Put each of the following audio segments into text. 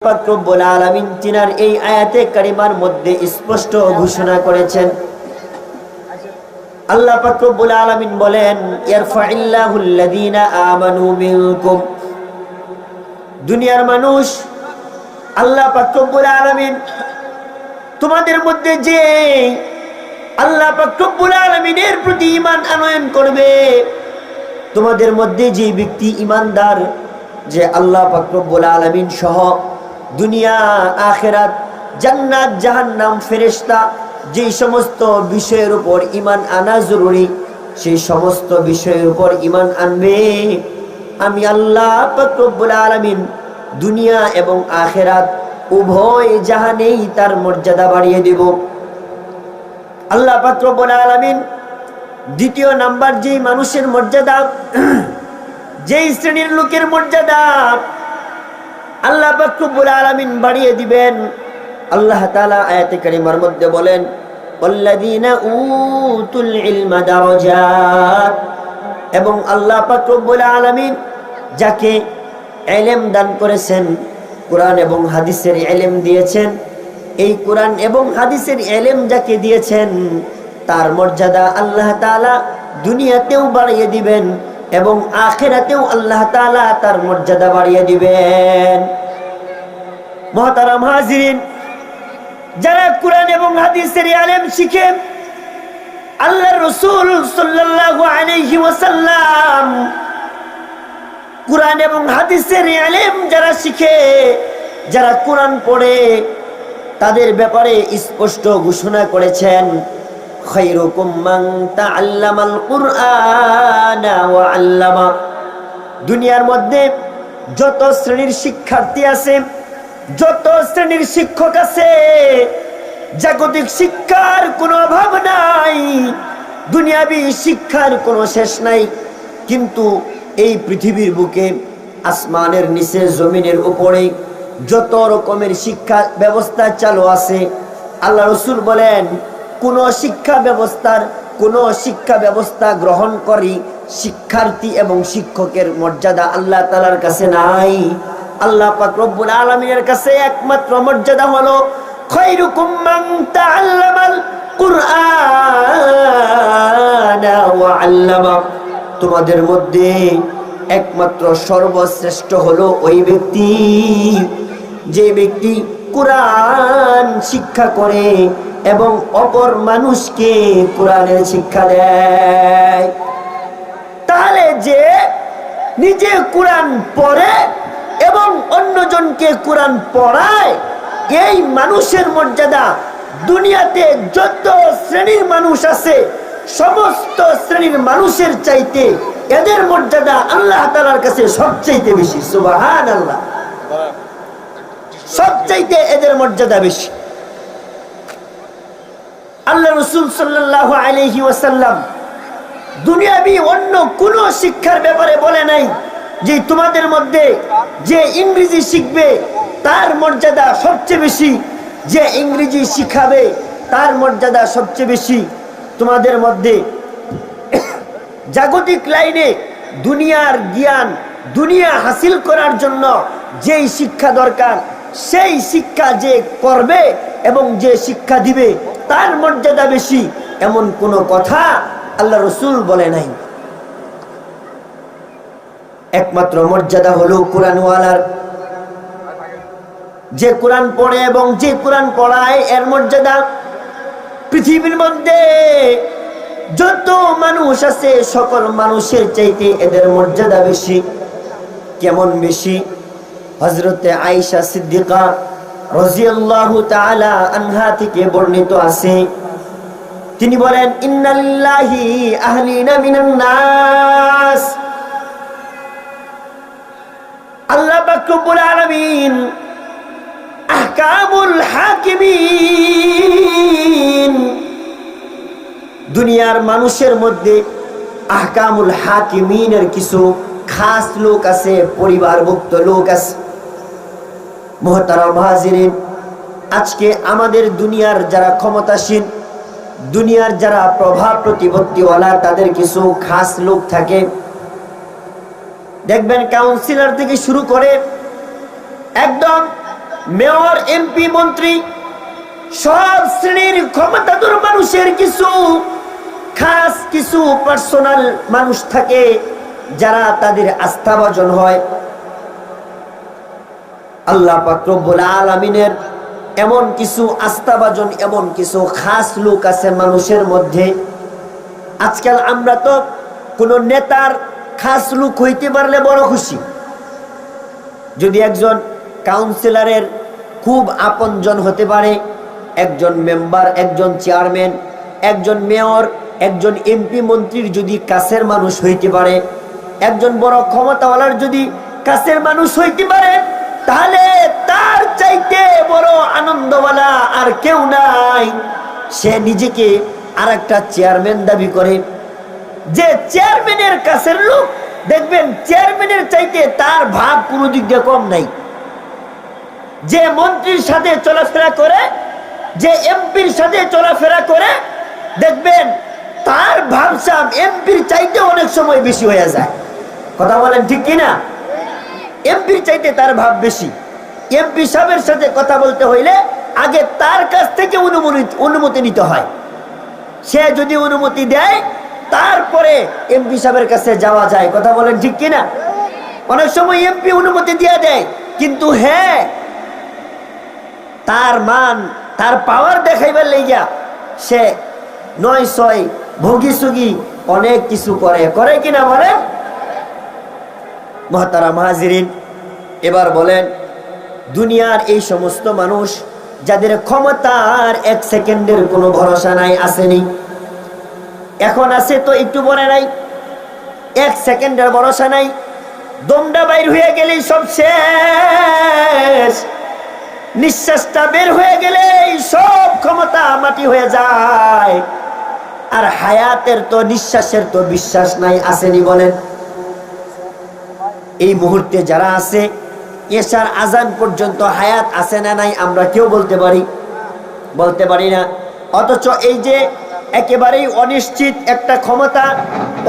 পাক রব্বুল আলামিন তিনার এই আয়াতে কারিমার মধ্যে স্পষ্ট ঘোষণা করেছেন। আল্লাহ পাক রব্বুল আলামিন বলেন, ইয়ারফাইল্লাহুল লাযীনা আমানু মিনকুম। দুনিয়ার মানুষ, আল্লাহ পাক রব্বুল আলামিন তোমাদের মধ্যে যে আল্লাহ পাক রব্বুল আলামিনের প্রতি ঈমান আনয়ন করবে, তোমাদের মধ্যে যে ব্যক্তি ঈমানদার, যে আল্লাহ পাক রব্বুল আলামিন সহ দুনিয়া আখিরাত জান্নাত জাহান্নাম ফেরেশতা যে সমস্ত বিষয়ের উপর ঈমান আনা জরুরি, সেই সমস্ত বিষয়ের উপর ঈমান আনবে, আমি আল্লাহ পাক রব্বুল আলামিন দুনিয়া এবং আখিরাত উভয় জাহানেই তার মর্যাদা বাড়িয়ে দেব। আল্লাহ পাক রব্বুল আলামিন দ্বিতীয় নাম্বার যেই মানুষের মর্যাদা, যেই শ্রেণীর লোকের মর্যাদা আল্লাহ পাক রব্বুল আলামিন বাড়িয়ে দিবেন, আল্লাহ তাআলা আয়াতে কারিমার মধ্যে বলেন, ওয়াল্লাযীনা উতুল ইলমা দারাজাত। এবং আল্লাহ পাক রব্বুল আলামিন যাকে ইলম দান করেছেন, কোরআন এবং হাদিসের ইলম দিয়েছেন, এই কোরআন এবং হাদিসের ইলম যাকে দিয়েছেন তার মর্যাদা আল্লাহ তাআলা দুনিয়াতেও বাড়িয়ে দিবেন এবং আখিরাতেও আল্লাহ তাআলা তার মর্যাদা বাড়িয়ে দিবেন। মুহতারাম হাজিরিন, যারা কোরআন এবং হাদিসের ইলম শিখে, আল্লাহর রাসূল সাল্লাল্লাহু আলাইহি ওয়াসাল্লাম কোরআন এবং হাদিসের ইলম যারা শিখে, যারা কোরআন পড়ে, তাদের ব্যাপারে স্পষ্ট ঘোষণা করেছেন, খায়রুকুম মান তাআল্লামাল কুরআনা ওয়া আল্লামা। দুনিয়ার মধ্যে যত শ্রেণীর শিক্ষার্থী আছে, যত শ্রেণীর শিক্ষক আছে, জাগতিক শিক্ষার কোনো অভাব নাই, দুনিয়াবি শিক্ষার কোনো শেষ নাই। কিন্তু এই পৃথিবীর বুকে, আসমানের নিচে, জমিনের উপরে যত রকমের শিক্ষা ব্যবস্থা চালু আছে, আল্লাহ রাসূল বলেন, কোন শিক্ষা ব্যবস্থা গ্রহণ করি শিক্ষার্থী এবং শিক্ষকের মর্যাদা আল্লাহ তাআলার কাছে নাই। আল্লাহ পাক রব্বুল আলামিনের কাছে একমাত্র মর্যাদা হলো খায়রুকুম মান তাআল্লামাল কুরআনা ওয়া আল্লামা। তোমাদের মধ্যে একমাত্র সর্বশ্রেষ্ঠ হলো ওই ব্যক্তি, যে ব্যক্তি কোরআন শিক্ষা করে এবং অপর মানুষকে কোরআনের শিক্ষা দেয়। তাহলে যে নিজে কোরআন পড়ে এবং অন্যজনকে কোরআন পড়ায়, এই মানুষের মর্যাদা দুনিয়াতে যত শ্রেণীর মানুষ আছে, সমস্ত শ্রেণীর মানুষের চাইতে এদের মর্যাদা আল্লাহ তাআলার কাছে সবচাইতে বেশি। সুবহানাল্লাহ, সবচাইতে এদের মর্যাদা বেশি। আল্লাহ রাসূল সাল্লাল্লাহু আলাইহি ওয়াসাল্লাম দুনিয়াবি অন্য কোন শিক্ষার ব্যাপারে বলে নাই যে তোমাদের মধ্যে যে ইংরেজি শিখবে তার মর্যাদা সবচেয়ে বেশি, যে ইংরেজি শিখাবে তার মর্যাদা সবচেয়ে বেশি। তোমাদের মধ্যে জাগতিক লাইনে দুনিয়ার জ্ঞান, দুনিয়া হাসিল করার জন্য যেই শিক্ষা দরকার, সেই শিক্ষা যে করবে এবং যে শিক্ষা দিবে তার মর্যাদা বেশি, এমন কোনো কথা আল্লাহ রাসূল বলে নাই। একমাত্র মর্যাদা হলো কোরআনওয়ালার, যে কোরআন পড়ে এবং যে কোরআন পড়ায়, এর মর্যাদা। পৃথিবীর মধ্যে যত মানুষ আছে, সকল মানুষের চাইতে এদের মর্যাদা বেশি। কেমন বেশি? হযরতে আয়েশা সিদ্দিকা রাদিয়াল্লাহু তাআলা আনহা থেকে বর্ণিত আছে, তিনি বলেন, ইন্না লিল্লাহি আহলিনা মিনান নাস। আল্লাহ পাক রব্বুল আলামিন আহকামুল হাকিমিন, দুনিয়ার মানুষের মধ্যে আহকামুল হাকিমিনের কিছু খাস লোক আছে, পরিবারভুক্ত লোক আছে। মুহতারাম হাজিরিন, আজকে আমাদের দুনিয়ার যারা ক্ষমতাসীন, দুনিয়ার যারা প্রভাব প্রতিপত্তিওয়ালা, তাদের কিছু খাস লোক থাকে। দেখবেন কাউন্সিলর থেকে শুরু করে একদম মেয়র, এমপি, মন্ত্রী সব শ্রেণীর ক্ষমতাধর মানুষের কিছু খাস কিছু পার্সোনাল মানুষ থাকে যারা তাদের আস্থাভাজন হয়। আল্লাহ পাক রব্বুল আলামিনের এমন কিছু আস্থাভাজন, এমন কিছু খাস লোক আছে মানুষের মধ্যে। আজকাল আমরা তো কোন নেতার খাস লোক হইতে পারলে বড় খুশি। যদি একজন কাউন্সিলরের খুব আপনজন হতে পারে, একজন মেম্বার, একজন চেয়ারম্যান, একজন মেয়র, একজন এমপি মন্ত্রীর যদি কাছের মানুষ হইতে পারে, একজন বড় ক্ষমতাওয়ালার যদি কাছের মানুষ হইতে পারে, তাহলে তার চাইতে বড় আনন্দওয়ালা আর কেউ নাই। সে নিজেকে আর একটা চেয়ারম্যান দাবি করে। যে চেয়ারম্যানের কাছের লোক, দেখবেন চেয়ারম্যানের চাইতে তার ভাব কোনো দিক দিয়ে কম নাই। যে মন্ত্রীর সাথে চলাফেরা করে, যে এমপির সাথে চলাফেরা করে, দেখবেন তার ভাবসাব এমপির চাইতে অনেক সময় বেশি হয়ে যায়। কথা বলেন ঠিক কিনা? এমপির চাইতে তার ভাব বেশি। এমপি সাহেবের সাথে কথা বলতে হইলে আগে তার কাছ থেকে অনুমতি নিতে হয়। সে যদি অনুমতি দেয় তারপরে এমপি সাহেবের কাছে যাওয়া যায়। কথা বলেন ঠিক কিনা? অনেক সময় এমপি অনুমতি দিয়ে দেয়, কিন্তু হ্যাঁ তার মান, তার পাওয়ার দেখাইবার লাইগা সে ৯-৬ ভোগী সুগি অনেক কিছু করে কিনা বলেন? মুহতারাম হাজিরিন, এবার বলেন, দুনিয়ার এই সমস্ত মানুষ যাদের ক্ষমতার ১ সেকেন্ডের কোনো ভরসা নাই, আসেনি? এখন আছে তো একটু বলে নাই, 1 সেকেন্ডের ভরসা নাই। দমটা বাইর হয়ে গেলেই সব শেষ। নিঃশ্বাসটা বের হয়ে গেলেই সব ক্ষমতা মাটি হয়ে যায়। আর হায়াতের তো, নিঃশ্বাসের তো বিশ্বাস নাই, আসেনি বলেন? এই মুহূর্তে যারা আছে, এশার আজান পর্যন্ত হায়াত আছে না নাই আমরা কেউ বলতে পারি না। অথচ এই যে একেবারেই অনিশ্চিত একটা ক্ষমতা,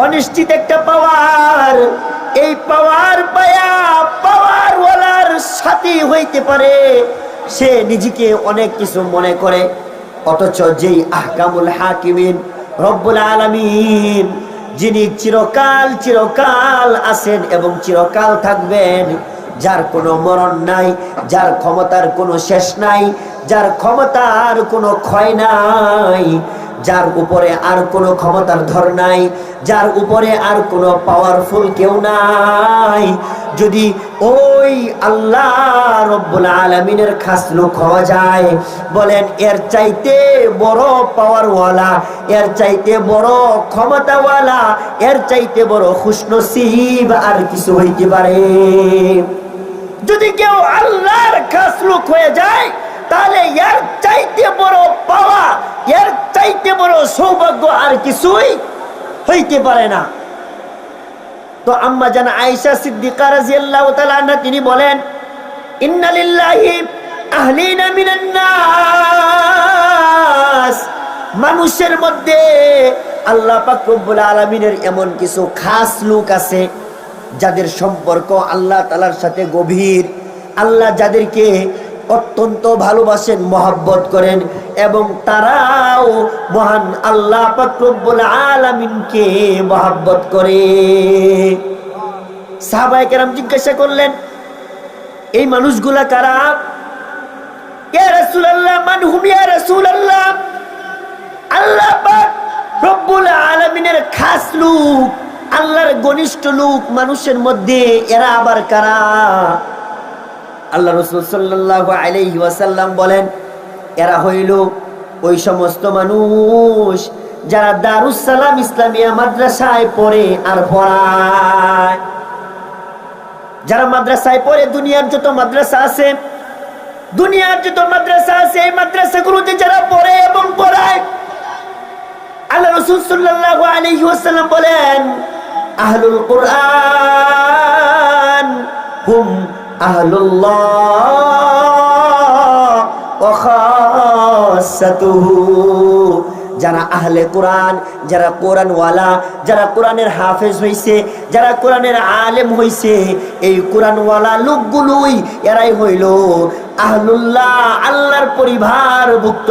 অনিশ্চিত একটা পাওয়ার, এই পাওয়ার পায়া পাওয়ারওয়ালার সাথী হইতে পারে, সে নিজেকে অনেক কিছু মনে করে। অথচ যেই আহকামুল হাকিমিন রব্বুল আলামিন, যিনি চিরকাল আছেন এবং চিরকাল থাকবেন, যার কোনো মরণ নাই, যার ক্ষমতার কোনো শেষ নাই, যার ক্ষমতার কোনো ক্ষয় নাই, যার উপরে আর কোনো ক্ষমতার ধর নাই, যার উপরে আর কোনো পাওয়ারফুল কেউ নাই, যদি ওই আল্লাহ রব্বুল আলামিনের খাস লোক হওয়া যায়, বলেন এর চাইতে বড় পাওয়ারওয়ালা, এর চাইতে বড় ক্ষমতাওয়ালা, এর চাইতে বড় খুশনসিব আর কিছু হইতে পারে? যদি কেউ আল্লাহর খাস লোক হয়ে যায়, তাহলে এর চাইতে বড় পাওয়া, এর চাইতে বড় সৌভাগ্য আর কিছুই হইতে পারে না। তো আম্মা জান আয়েশা সিদ্দিকা রাদিয়াল্লাহু তাআলা আনহা তিনি বলেন, ইন্না লিল্লাহি আহলিনা মিনান নাস, মানুষের মধ্যে আল্লাহ পাক রব্বুল আলামিনের এমন কিছু খাস লোক আছে যাদের সম্পর্ক আল্লাহ তাআলার সাথে গভীর। আল্লাহ যাদেরকে অত্যন্ত ভালোবাসেন, মহব্বত করেন, এবং তারাও মহান আল্লাহ পাক রব্বুল আলামিনকে মহব্বত করে। সাহাবায়ে কেরাম জিজ্ঞাসা করলেন, এই মানুষগুলা কারা? ইয়া রাসূলুল্লাহ, মান হুম ইয়া রাসূলুল্লাহ? আল্লাহ পাক রব্বুল আলামিনের খাস লোক, আল্লাহর ঘনিষ্ঠ লোক মানুষের মধ্যে এরা আবার কারা? আল্লাহ রাসূল সাল্লাল্লাহু আলাইহি ওয়াসাল্লাম বলেন, এরা হইল ওই সমস্ত মানুষ যারা দারুস সালাম ইসলামিয়া মাদ্রাসায় পড়ে আর পড়ায়। যারা মাদ্রাসায় পড়ে, দুনিয়ার যত মাদ্রাসা আছে, এই মাদ্রাসাগুলোতে যারা পড়ে এবং পড়ায়, আল্লাহ রাসূল সাল্লাল্লাহু আলাইহি ওয়াসাল্লাম বলেন, আহলুল কুরআন হুম আহলুল্লাহ ওয়া খাসাতুহু। যারা আহলে কোরআন, যারা কোরআনওয়ালা, যারা কোরআনের হাফেজ হইছে, যারা কোরআনের আলেম হইছে, এই কোরআনওয়ালা লোকগুলোই এরাই হইল আহলুল্লাহ আল্লাহর পরিবারভুক্ত,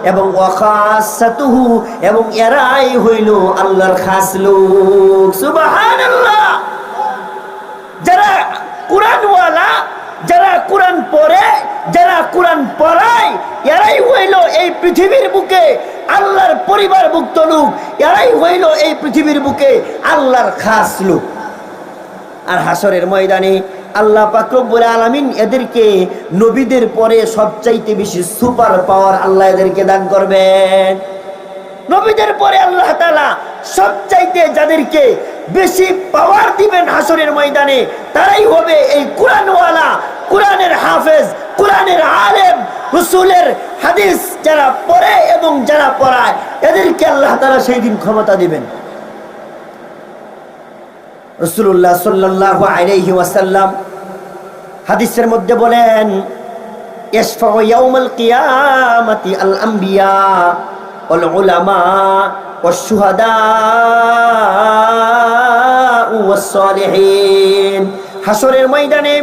এবং ওয়াখাসাতুহু এবং এরাই হইল আল্লাহর খাস লোক। সুবহানাল্লাহ। যারা কুরআনওয়ালা, যারা কুরআন পড়ে, যারা কুরআন পড়ায়, এরাই হইল এই পৃথিবীর বুকে আল্লাহর পরিবারভুক্ত লোক, এরাই হইল এই পৃথিবীর বুকে আল্লাহর খাস লোক। আর হাসরের ময়দানে আল্লাহ পাক রব্বুল আলামিন এদেরকে নবীদের পরে সবচাইতে বেশি সুপার পাওয়ার আল্লাহ এদেরকে দান করবেন। নবীদের পরে আল্লাহ তাআলা সবচাইতে যাদেরকে বেশি পাওয়ার দিবেন হাসরের ময়দানে, তারাই হবে এই কুরআনওয়ালা, কুরআনের হাফেজ, কুরআনের আলেম, রাসূলের হাদিস যারা পড়ে এবং যারা পড়ায়, এদেরকে আল্লাহ তাআলা সেই দিন ক্ষমতা দিবেন। রাসূলুল্লাহ সাল্লাল্লাহু আলাইহি ওয়াসাল্লাম হাদিসের মধ্যে বলেন, ইয়াশফাউ ইয়াউমাল কিয়ামাতি আল আম্বিয়া ওয়াল উলামা ওয়াশ শুহাদা ওয়াস সালিহিন। হাসরের ময়দানে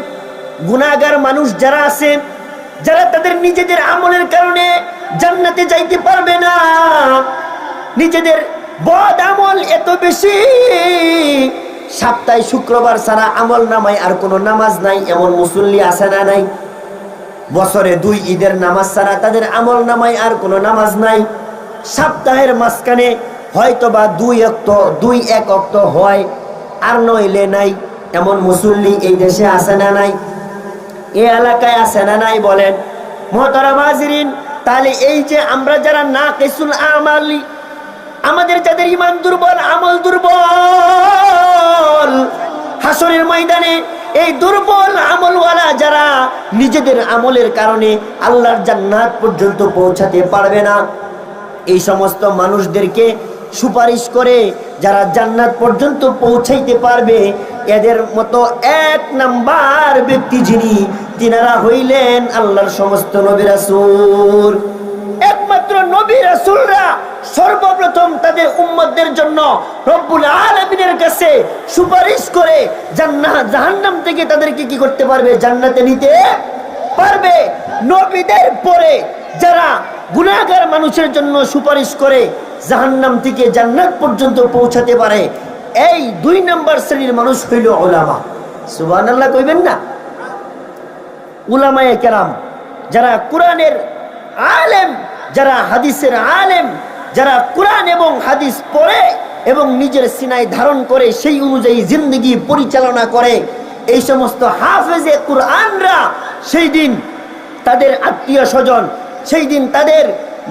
গুনাহগার মানুষ যারা আছে, যারা তাদের নিজেদের আমলের কারণে জান্নাতে যাইতে পারবে না, নিজেদের বদ আমল এত বেশি, সপ্তাহে শুক্রবার ছাড়া আমল নামায় আর কোনো নামাজ নাই, এমন মুসল্লি আছে না নাই? বছরে 2 ঈদের নামাজ ছাড়া তাদের আমল নামায় আর কোনো নামাজ নাই। সপ্তাহের মাঝখানে হয়তোবা 2-1 ওয়াক্ত হয়, আর নইলে নাই, এমন মুসল্লি এই দেশে আছে না নাই? এই এলাকায় আছে না নাই? বলেন মুহতারাম হাজিরিন। তাহলে এই যে আমরা যারা নাকিসুল আমালি, আমাদের যাদের ঈমান দুর্বল, আমল দুর্বল, হাসরের ময়দানে এই দুর্বল আমলওয়ালা যারা নিজেদের আমলের কারণে আল্লাহর জান্নাত পর্যন্ত পৌঁছাতে পারবে না, এই সমস্ত মানুষদেরকে সুপারিশ করে যারা জান্নাত পর্যন্ত পৌঁছাইতে পারবে, এদের মতো 1 নাম্বার ব্যক্তি যিনি, তিনারা হইলেন আল্লাহর সমস্ত নবী রাসূল। একমাত্র নবী রাসূলরা সর্বপ্রথম তাদের উম্মতদের জন্য রব্বুল আলামিনের কাছে সুপারিশ করে জান্নাত জাহান্নাম থেকে তাদেরকে কি করতে পারবে? জান্নাতে নিতে পারবে। নবীদের পরে যারা গুনাহগার মানুষের জন্য সুপারিশ করে জাহান্নাম থেকে জান্নাত পর্যন্ত পৌঁছাতে পারে, এই 2 নম্বর শ্রেণীর মানুষ হইল উলামা। সুবহানাল্লাহ কইবেন না? উলামায়ে কেরাম, যারা কুরআনের আলেম, যারা হাদিসের আলেম, যারা কুরআন এবং হাদিস পড়ে এবং নিজের সিনায় ধারণ করে সেই অনুযায়ী জিন্দেগি পরিচালনা করে, এই সমস্ত হাফেজে কুরআনরা সেই দিন তাদের আত্মীয় স্বজন, সেই দিন তাদের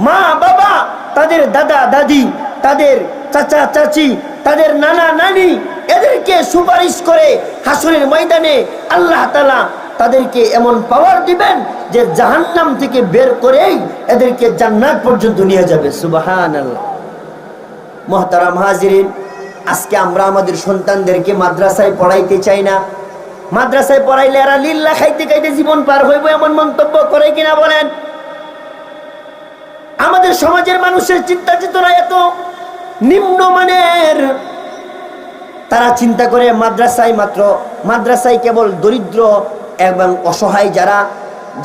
মা বাবা, তাদের দাদা দাদি, তাদের চাচা চাচি, তাদের নানা নানি, এদেরকে সুপারিশ করে হাসরের ময়দানে আল্লাহ তাআলা তাদেরকে এমন পাওয়ার দিবেন যে জাহান্নাম থেকে বের করেই এদেরকে জান্নাত পর্যন্ত নিয়ে যাবে। সুবহানাল্লাহ। মুহতারাম হাজিরিন, আজকে আমরা আমাদের সন্তানদেরকে মাদ্রাসায় পড়াইতে চাই না। মাদ্রাসায় পড়াইলে এরা লিল্লাহ খাইতে খাইতে জীবন পার হইব, এমন মন্তব্য করে কিনা বলেন? আমাদের সমাজের মানুষের চিন্তা চেতনা এত নিম্নমানের, তারা চিন্তা করে মাদ্রাসায় কেবল দরিদ্র এবং অসহায়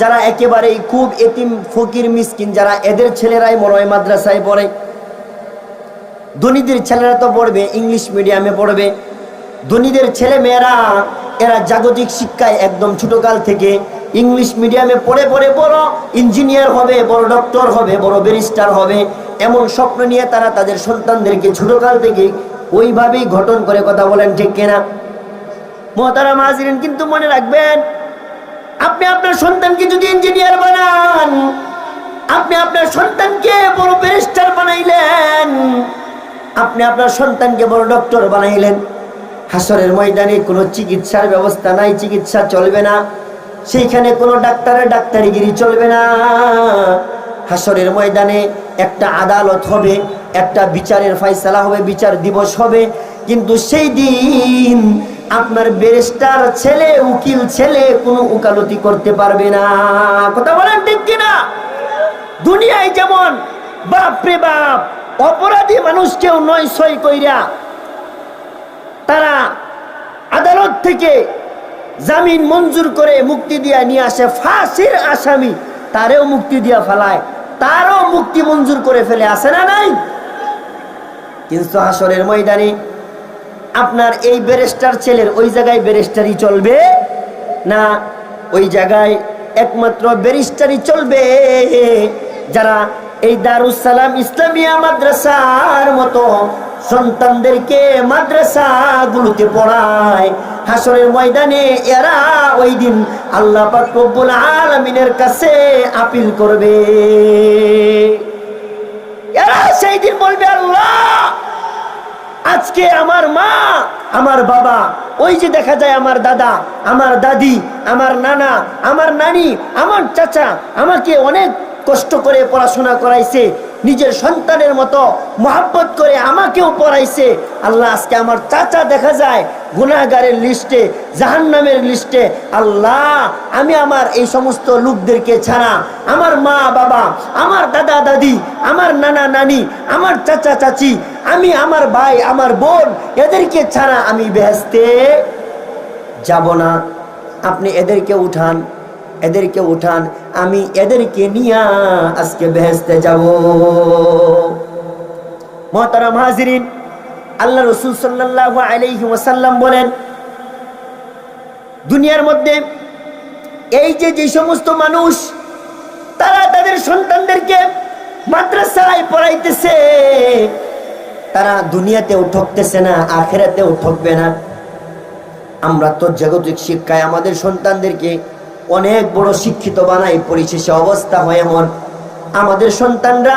যারা একেবারেই খুব এতিম ফকির মিসকিন যারা, এদের ছেলেরাই মনে হয় মাদ্রাসায় পড়ে। ধনীদের ছেলেরা তো পড়বে ইংলিশ মিডিয়ামে পড়বে। ধনীদের ছেলে মেয়েরা এরা জাগতিক শিক্ষায় একদম ছোটকাল থেকে ইংলিশ মিডিয়ামে পড়ে পড়ে বড় ইঞ্জিনিয়ার হবে, বড় ডক্টর হবে, বড় ব্যারিস্টার হবে, এমন স্বপ্ন নিয়ে তারা তাদের সন্তানদেরকে ছোটকাল থেকে ওইভাবেই গঠন করে। কথা বলেন ঠিক কিনা? মুহতারাম হাজিরিন, কিন্তু মনে রাখবেন, আপনি আপনার সন্তানকে যদি ইঞ্জিনিয়ার বানান, আপনি আপনার সন্তানকে বড় ব্যারিস্টার বানাইলেন, আপনি আপনার সন্তানকে বড় ডক্টর বানাইলেন, হাসরের ময়দানে কোনো চিকিৎসার ব্যবস্থা নাই, চিকিৎসা চলবে না, সেইখানে কোনো ডাক্তারের ডাক্তারিগিরি চলবে না। হাসরের ময়দানে একটা আদালত হবে, একটা বিচারের ফয়সালা হবে, বিচার দিবস হবে, কিন্তু সেই দিন আপনার ব্যারিস্টার ছেলে, উকিল ছেলে কোনো উকালতি করতে পারবে না। কথা বলেন ঠিক কিনা? দুনিয়ায় যেমন বাপরে বাপ অপরাধী মানুষকেও 9-6 কইরা তারা আদালত থেকে জামিন মঞ্জুর করে মুক্তি দিয়া নিয়ে আসে, ফাঁসির আসামি তারেও মুক্তি দিয়া ফেলায়, তারও মুক্তি মঞ্জুর করে ফেলে, আছে না নাই? কিন্তু হাসরের ময়দানে আপনার এই ব্যারিস্টার ছেলের ওই জায়গায় ব্যারিস্টারি চলবে না, ওই জায়গায় একমাত্র ব্যারিস্টারি চলবে যারা এই দারুস সালাম ইসলামিয়া মাদ্রাসার মতো সন্তানদেরকে মাদ্রাসাগুলোতে পড়ায়। হাসরের ময়দানে এরা ওই দিন আল্লাহ পাক রব্বুল আলামিনের কাছে আপিল করবে। এরা সেই দিন বলবে, আল্লাহ আজকে আমার মা, আমার বাবা, ওই যে দেখা যায় আমার দাদা, আমার দাদি, আমার নানা, আমার নানি, আমার চাচা আমাকে অনেক কষ্ট করে পড়াশোনা করাইছে, নিজের সন্তানের মতো মহব্বত করে আমাকেও পড়াইছে। আল্লাহ আজকে আমার চাচা দেখা যায় গুনাহগারের লিস্টে, জাহান্নামের লিস্টে। আল্লাহ আমি আমার এই সমস্ত লোকদেরকে ছাড়া, আমার মা বাবা, আমার দাদা দাদি, আমার নানা নানি, আমার চাচা চাচি, আমি, আমার ভাই, আমার বোন, এদেরকে ছাড়া আমি বেহেশতে যাব না। আপনি এদেরকে উঠান, এদেরকে উঠান, আমি এদেরকে নিয়ে আজকে বেহেশতে যাব। মুহতারাম হাজিরিন, আল্লাহ রাসূল সাল্লাল্লাহু আলাইহি ওয়াসাল্লাম বলেন, দুনিয়ার মধ্যে এই যে সমস্ত মানুষ তারা তাদের সন্তানদেরকে মাদ্রাসায় পড়াইতেছে, তারা দুনিয়াতেও ঠকতেছে না, আখিরাতেও ঠকবে না। আমরা তো জাগতিক শিক্ষায় আমাদের সন্তানদেরকে অনেক বড় শিক্ষিত বানাই, পরিশেষে অবস্থা হয় এমন, আমাদের সন্তানরা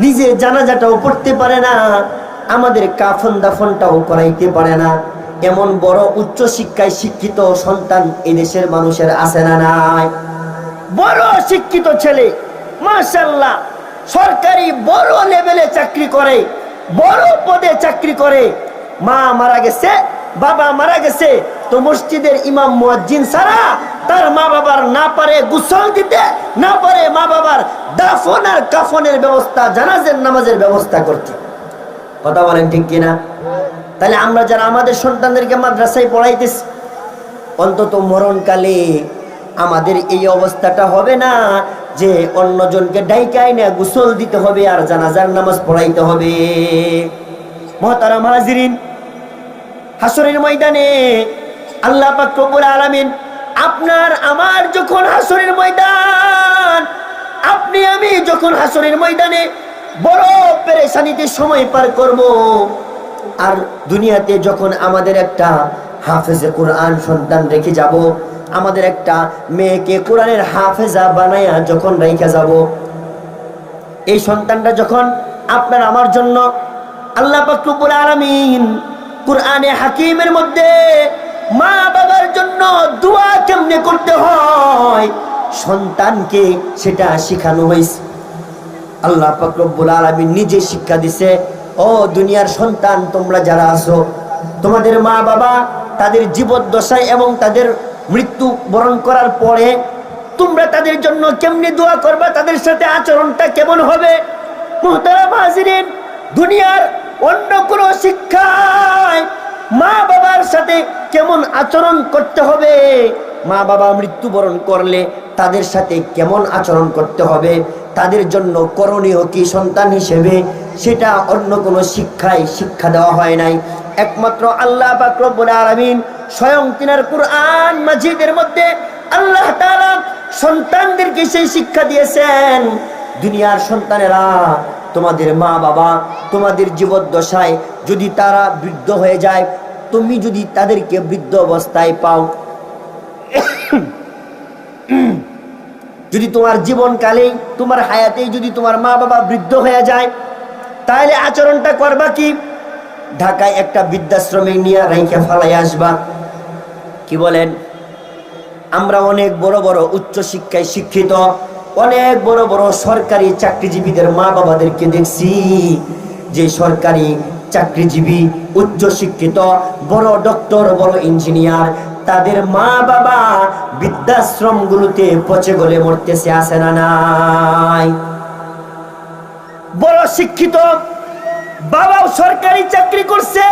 নিজে জানাজাটাও পড়তে পারে না, আমাদের কাফন দাফনটাও করাইতে পারে না। এমন বড় উচ্চ শিক্ষায় শিক্ষিত সন্তান এই দেশের মানুষের আছে না নাই? বড় শিক্ষিত ছেলে মাশাআল্লাহ সরকারি বড় লেভেলে চাকরি করে, বড় পদে চাকরি করে, মা মারা গেছে, বাবা মারা গেছে, তো মসজিদের ইমাম মুয়াজ্জিন ছাড়া তার মা বাবার না পারে গোসল দিতে, না পারে মা বাবার দাফন আর কাফনের ব্যবস্থা, জানাজার নামাজের ব্যবস্থা করতে। কথা বলেন ঠিক কিনা? তাহলে আমরা যারা আমাদের সন্তানদেরকে মাদ্রাসায় পড়াইতেছি, অন্তত মরণকালে আমাদের এই অবস্থাটা হবে না যে অন্যজনকে ডাইকাই না গোসল দিতে হবে আর জানাজার নামাজ পড়াইতে হবে। মুহতারাম হাজিরিন, হাসরের ময়দানে আল্লাহ পাক রব্বুল আলামিন আপনার আমার যখন হাসরের ময়দান, আপনি আমি যখন হাসরের ময়দানে বড় পেরেশানিতে সময় পার করব, আর দুনিয়াতে যখন আমাদের একটা হাফেজে কোরআন সন্তান রেখে যাব, আমাদের একটা মেয়েকে কোরআনের হাফেজা বানায়া যখন রেখে যাব, এই সন্তানটা যখন আপনার আমার জন্য আল্লাহ পাক রব্বুল আলামিন কুরআনে হাকিমের মধ্যে মা বাবার জন্য দোয়া কেমনে করতে হয় সন্তানকে সেটা শেখানো হয়েছে। আল্লাহ পাক রব্বুল আলামিন নিজে শিক্ষা দিছে, ও দুনিয়ার সন্তান তোমরা যারা আছো, তোমাদের মা বাবা তাদের জীবদ্দশায় এবং তাদের মৃত্যু বরণ করার পরে তোমরা তাদের জন্য কেমনে দোয়া করবা, তাদের সাথে আচরণটা কেমন হবে। মুহতারাম হাজিরিন, দুনিয়ার অন্য কোন শিক্ষায় মা বাবার সাথে কেমন আচরণ করতে হবে, মা বাবা মৃত্যুবরণ করলে তাদের সাথে কেমন আচরণ করতে হবে, তাদের জন্য করণীয় কি সন্তান হিসেবে, সেটা অন্য কোনো শিক্ষায় শিক্ষা দেওয়া হয় নাই। একমাত্র আল্লাহ পাক রব্বুল আলামিন স্বয়ং তিনার কুরআন মাজিদের মধ্যে আল্লাহ তাআলা সন্তানদেরকে সেই শিক্ষা দিয়েছেন। দুনিয়ার সন্তানেরা, তোমাদের মা বাবা তোমাদের জীবদ্দশায় যদি তারা বৃদ্ধ হয়ে যায়, তুমি যদি তাদেরকে বৃদ্ধ অবস্থায় পাও, যদি তোমার জীবনকালেই তোমার হায়াতেই যদি তোমার মা বাবা বৃদ্ধ হয়ে যায়, তাহলে আচরণটা করবা কি? ঢাকায় একটা বৃদ্ধাশ্রমে নিয়ে রাইখা ফালাই আসবা। কি বলেন? আমরা অনেক বড় বড় উচ্চ শিক্ষায় শিক্ষিত, অনেক বড় বড় সরকারি চাকরিজীবীদের মা বাবাদেরকে দেখছি, যে সরকারি চাকরিজীবী, উচ্চ শিক্ষিত, বড় ডক্টর, বড় ইঞ্জিনিয়ার, তাদের মা বাবা বৃদ্ধাশ্রমগুলোতে পচে গলে মরতেছে, আছে না নাই? বড় শিক্ষিত বাবাও সরকারি চাকরি করছে,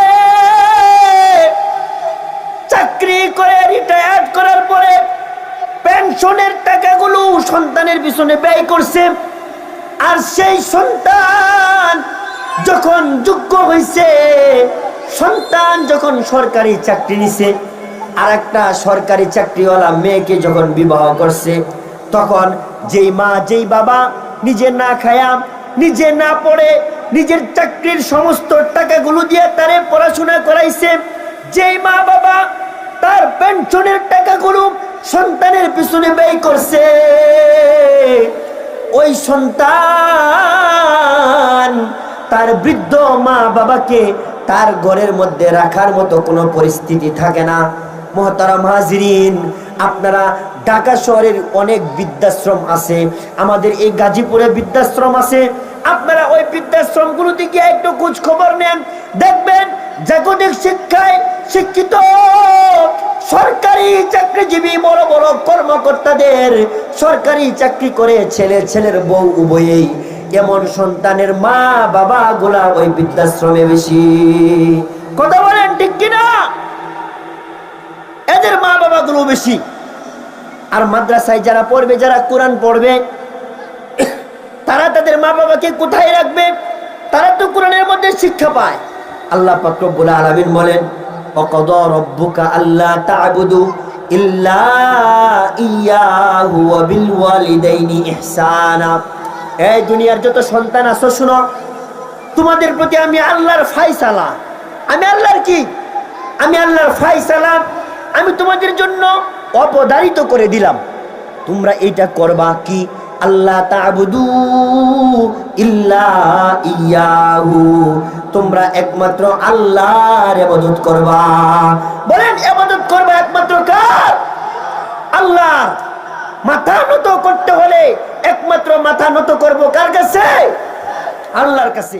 চাকরি করে রিটায়ার করার পরে পেনশনের টাকাগুলো সন্তানের পিছনে ব্যয় করছে। আর সেই সন্তান যখন যোগ্য হয়েছে, সন্তান যখন সরকারি চাকরি নিছে, আর একটা সরকারি চাকরিওয়ালা মেয়েকে যখন বিবাহ করছে, তখন যেই মা যেই বাবা নিজে না খায়া নিজে না পড়ে নিজের চাকরির সমস্ত টাকাগুলো দিয়ে তারে পড়াশোনা করাইছে, যেই মা বাবা তার পেনশনের টাকাগুলো সন্তানের পিছনে ব্যয় করছে, ওই সন্তান তার বৃদ্ধ মা বাবাকে তার ঘরের মধ্যে রাখার মতো কোনো পরিস্থিতি থাকে না। মুহতারাম হাজিরিন, আপনারা ঢাকা শহরের অনেক বৃদ্ধাশ্রম আছে, আমাদের এই গাজীপুরে বৃদ্ধাশ্রম আছে, আপনারা ওই বৃদ্ধাশ্রমগুলোতে গিয়ে একটু খোঁজ খবর নেন, দেখবেন জাগতিক শিক্ষায় শিক্ষিত সরকারি চাকরিজীবী বড় বড় কর্মকর্তাদের সরকারি চাকরি করে ছেলের বউ উভয়েই, এমন সন্তানের মা বাবা গুলা ওই বৃদ্ধাশ্রমে বেশি। কথা বলেন ঠিক কিনা? এদের মা বাবা গুলো বেশি। আর মাদ্রাসায় যারা পড়বে, যারা কোরআন পড়বে, তারা তাদের মা বাবাকে কোথায় রাখবে? তারা তো কোরআনের মধ্যে শিক্ষা পায়। আল্লাহ পাক রব্বুল আলামিন বলেন, ওয়াকাদা রাব্বুকা আল্লা তা'বুদু ইল্লা ইয়্যাহু ওয়া বিল ওয়ালিদাইনি ইহসানা। এই দুনিয়ার যত সন্তান আছো শুনো, তোমাদের প্রতি আমি আল্লাহর ফায়সালা, আমি আল্লাহর কি? আমি আল্লাহর ফায়সালা আমি তোমাদের জন্য অবধারিত করে দিলাম। তোমরা এটা করবা কি? আল্লাহ তা'বুদু ইল্লা ইয়্যাহু, তোমরা একমাত্র আল্লাহর ইবাদত করবা। বলেন, ইবাদত করবা একমাত্র কার? আল্লাহর। মাথা নত করতে হলে একমাত্র মাথা নত করব কার কাছে? আল্লাহর কাছে।